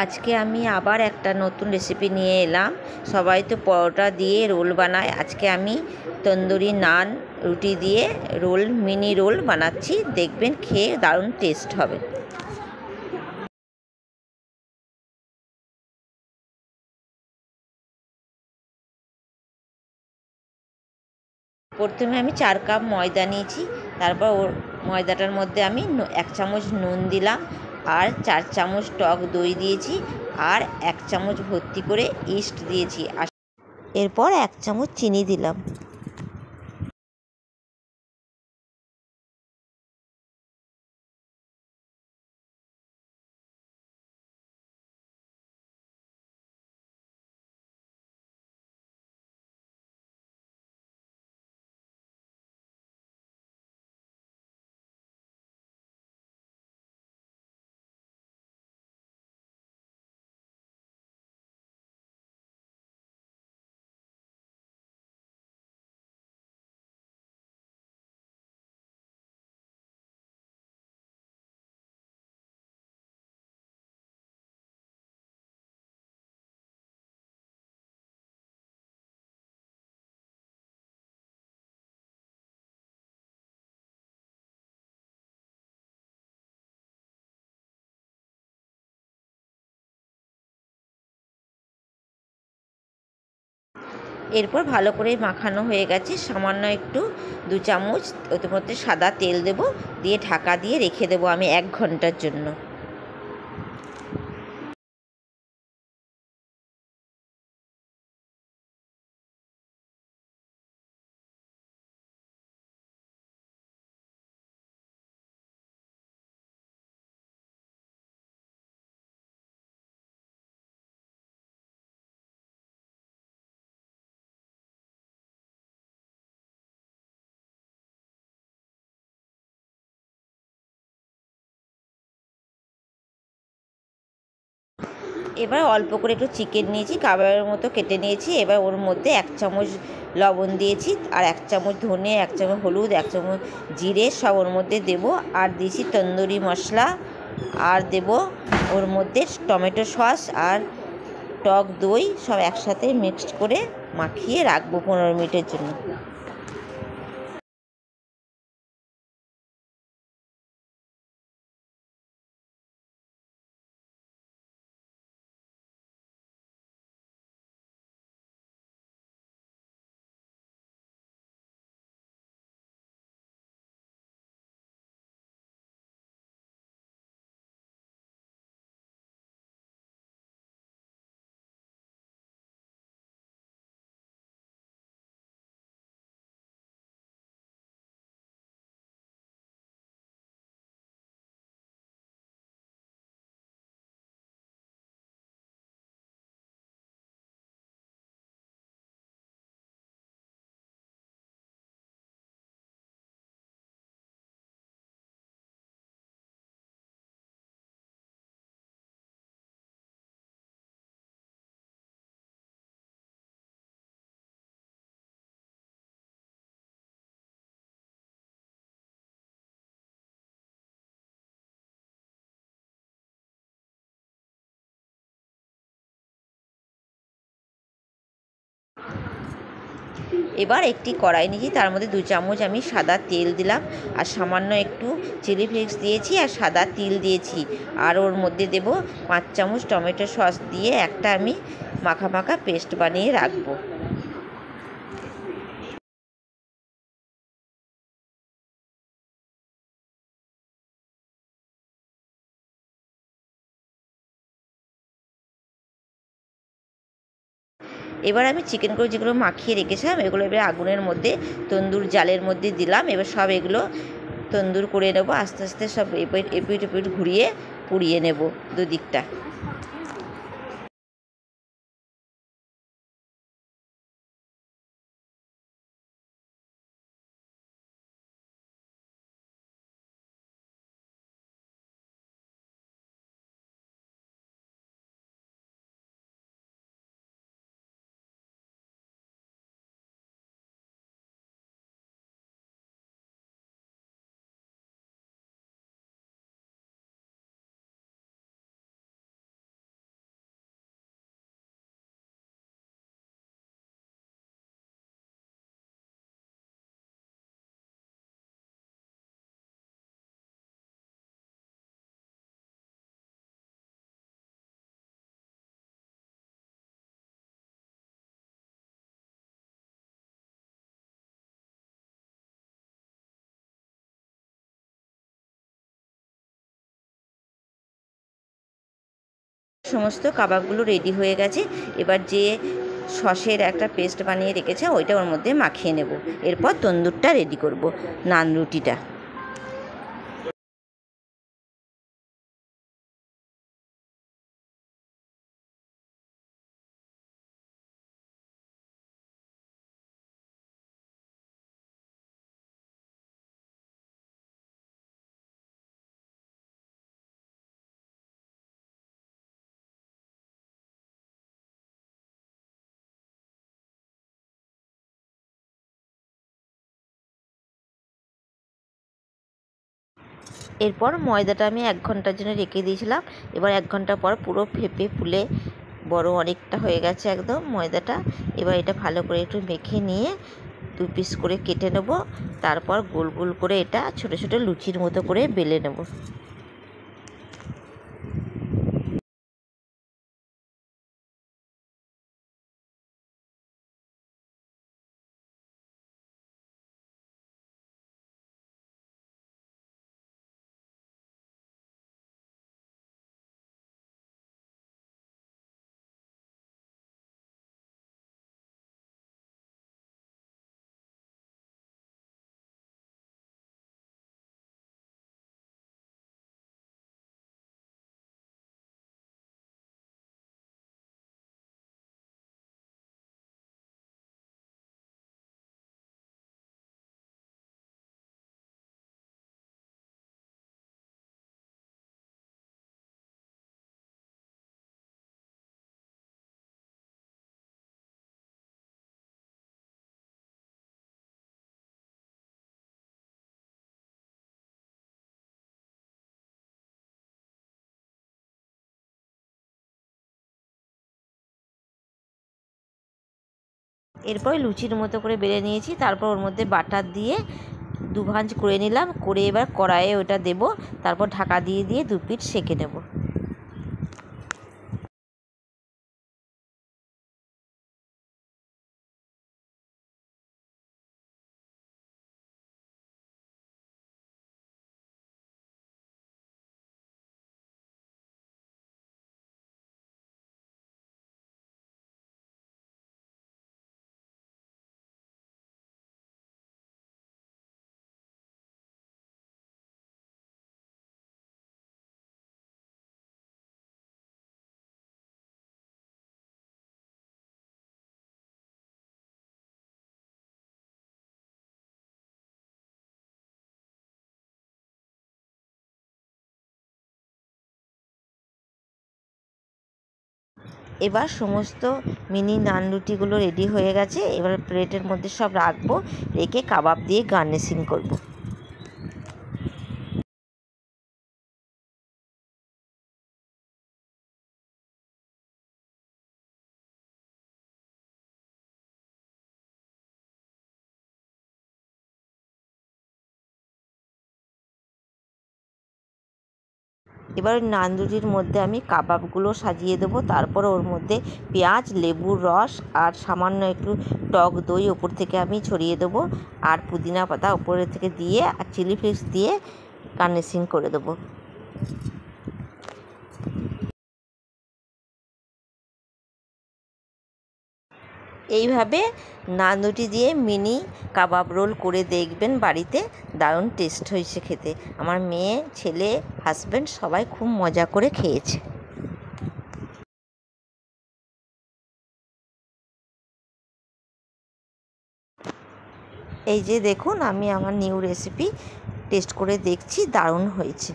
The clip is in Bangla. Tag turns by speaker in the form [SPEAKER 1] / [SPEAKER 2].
[SPEAKER 1] আজকে আমি আবার একটা নতুন রেসিপি নিয়ে এলাম। সবাই তো পরোটা দিয়ে রোল বানায়, আজকে আমি তন্দুরি নান রুটি দিয়ে মিনি রোল বানাচ্ছি। দেখবেন খেয়ে দারুণ টেস্ট হবে। প্রথমে আমি 4 কাপ ময়দা নিয়েছি, তারপর ময়দাটার মধ্যে আমি 1 চামচ নুন দিলাম, আর 4 চামচ টক দই দিয়েছি, আর 1 চামচ ভর্তি করে ইস্ট দিয়েছি, আর এরপর 1 চামচ চিনি দিলাম। এরপর ভালো করে মাখানো হয়ে গেছে, সামান্য একটু 2 চামচ ওর মধ্যে সাদা তেল দেব, দিয়ে ঢাকা দিয়ে রেখে দেবো আমি 1 ঘন্টার জন্য। এবার অল্প করে একটু চিকেন নিয়েছি, কাবাবের মতো কেটে নিয়েছি। এবার ওর মধ্যে 1 চামচ লবণ দিয়েছি, আর 1 চামচ ধনে, 1 চামচ হলুদ, 1 চামচ জিরে সব ওর মধ্যে দেব, আর দিয়েছি তন্দুরি মশলা, আর দেব ওর মধ্যে টমেটো সস আর টক দই, সব একসাথে মিক্সড করে মাখিয়ে রাখবো 15 মিনিটের জন্য। এবার একটি কড়াই নিয়েছি, তার মধ্যে 2 চামচ আমি সাদা তেল দিলাম, আর সামান্য একটু চিলি ফ্লেক্স দিয়েছি, আর সাদা তিল দিয়েছি, আর ওর মধ্যে দেব 5 চামচ টমেটো সস দিয়ে একটা আমি মাখা মাখা পেস্ট বানিয়ে রাখবো। এবার আমি চিকেনগুলো যেগুলো মাখিয়ে রেখেছিলাম এগুলো এবার আগুনের মধ্যে তন্দুর জালের মধ্যে দিলাম। এবার সব এগুলো তন্দুর করে নেবো, আস্তে আস্তে সব এপিট এপিট ঘুরিয়ে পুড়িয়ে নেব দুদিকটা। সমস্ত কাবাবগুলো রেডি হয়ে গেছে। এবার যে সসের একটা পেস্ট বানিয়ে রেখেছে ওইটা ওর মধ্যে মাখিয়ে নেব। এরপর তন্দুরটা রেডি করব, নান রুটিটা। এরপর ময়দাটা আমি 1 ঘন্টার জন্য রেখে দিয়েছিলাম। এবার 1 ঘন্টা পর পুরো ফেপে ফুলে বড় অনেকটা হয়ে গেছে একদম ময়দাটা। এবার এটা ভালো করে একটু মেখে নিয়ে 2 পিস করে কেটে নেব। তারপর গোল গোল করে এটা ছোট ছোট লুচির মতো করে বেলে নেব। এরপর লুচির মতো করে বেলে নিয়েছি। তারপর ওর মধ্যে বাটার দিয়ে 2 ভাঁজ করে নিলাম। করে এবার কড়াইয়ে ওটা দেব। তারপর ঢাকা দিয়ে 2 পিঠ সেঁকে নেব। এবার সমস্ত মিনি নান রুটিগুলো রেডি হয়ে গেছে। এবার প্লেটের মধ্যে সব রাখবো, রেখে কাবাব দিয়ে গার্নিশিং করব। এবার নান রুটির মধ্যে আমি কাবাবগুলো সাজিয়ে দেবো। তারপর ওর মধ্যে পেঁয়াজ, লেবুর রস আর সামান্য একটু টক দই ওপর থেকে আমি ছড়িয়ে দেবো। আর পুদিনা পাতা ওপরের থেকে দিয়ে আর চিলি ফ্লেক্স দিয়ে গার্নিশিং করে দেবো। এইভাবে নান রুটি দিয়ে মিনি কাবাব রোল করে দেখবেন বাড়িতে, দারুণ টেস্ট হয়েছে খেতে। আমার মেয়ে, ছেলে, হাজব্যান্ড সবাই খুব মজা করে খেয়েছে। এই যে দেখুন, আমি আমার নিউ রেসিপি টেস্ট করে দেখছি, দারুণ হয়েছে।